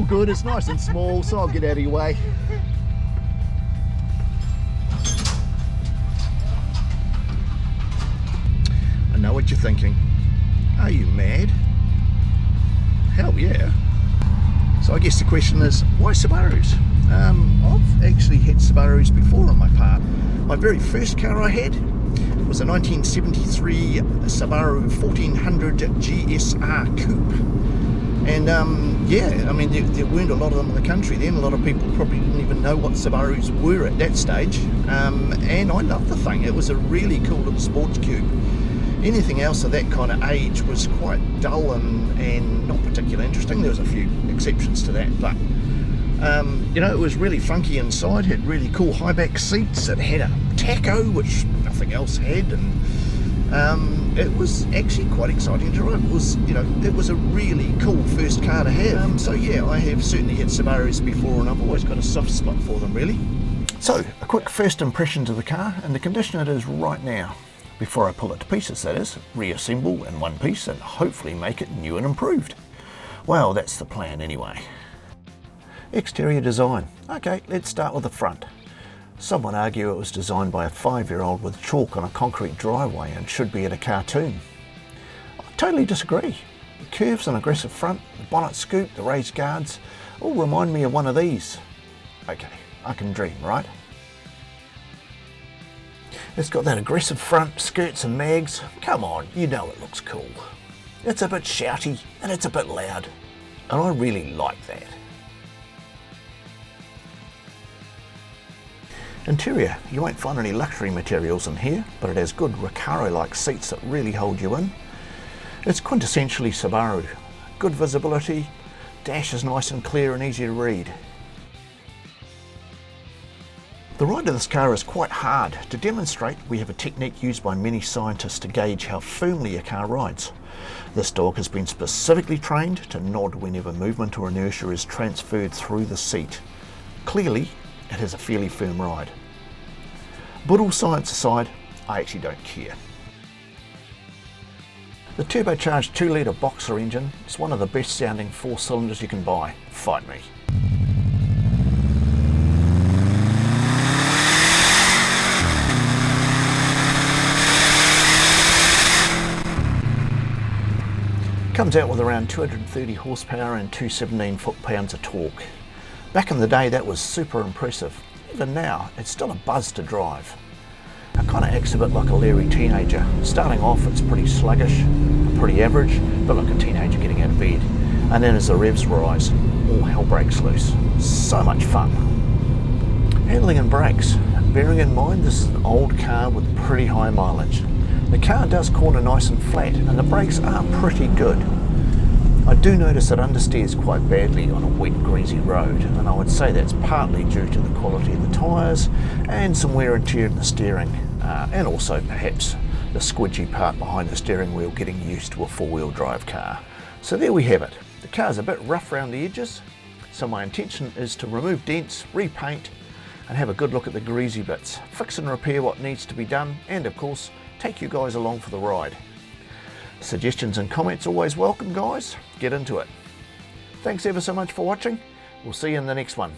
good, it's nice and small, so I'll get out of your way. I know what you're thinking. Are you mad? Hell yeah. So I guess the question is, why Subarus? I've actually had Subarus before on my part. My very first car I had was a 1973 Subaru 1400 GSR Coupe. And yeah, I mean, there weren't a lot of them in the country then. A lot of people probably didn't even know what Subarus were at that stage. And I loved the thing. It was a really cool little sports coupe. Anything else of that kind of age was quite dull and not particularly interesting. There was a few exceptions to that, but you know, it was really funky inside. Had really cool high back seats. It had a tacho, which nothing else had, and it was actually quite exciting to drive. It was, you know, it was a really cool first car to have. So yeah, I have certainly had Subarus before, and I've always got a soft spot for them, really. So a quick first impressions of the car and the condition it is right now. Before I pull it to pieces, that is, reassemble in one piece and hopefully make it new and improved. Well, that's the plan anyway. Exterior design. Okay, let's start with the front. Some would argue it was designed by a 5-year-old with chalk on a concrete driveway and should be in a cartoon. I totally disagree. The curves and aggressive front, the bonnet scoop, the raised guards, all remind me of one of these. Okay, I can dream, right? It's got that aggressive front, skirts and mags. Come on, you know it looks cool. It's a bit shouty and it's a bit loud, and I really like that. Interior, you won't find any luxury materials in here, but it has good Recaro-like seats that really hold you in. It's quintessentially Subaru. Good visibility, dash is nice and clear and easy to read. The ride of this car is quite hard. To demonstrate, we have a technique used by many scientists to gauge how firmly a car rides. This dog has been specifically trained to nod whenever movement or inertia is transferred through the seat. Clearly, it has a fairly firm ride. But all science aside, I actually don't care. The turbocharged 2-litre Boxer engine is one of the best sounding 4 cylinders you can buy. Fight me. Comes out with around 230 horsepower and 217 foot-pounds of torque. Back in the day that was super impressive. Even now, it's still a buzz to drive. It kind of acts a bit like a leery teenager. Starting off it's pretty sluggish, pretty average, but like a teenager getting out of bed. And then as the revs rise, all hell breaks loose. So much fun. Handling and brakes. Bearing in mind this is an old car with pretty high mileage. The car does corner nice and flat, and the brakes are pretty good. I do notice it understeers quite badly on a wet, greasy road, and I would say that's partly due to the quality of the tyres and some wear and tear in the steering, and also perhaps the squidgy part behind the steering wheel getting used to a 4-wheel drive car. So there we have it. The car's a bit rough around the edges, so my intention is to remove dents, repaint, and have a good look at the greasy bits, fix and repair what needs to be done, and of course, take you guys along for the ride. Suggestions and comments always welcome, guys. Get into it. Thanks ever so much for watching. We'll see you in the next one.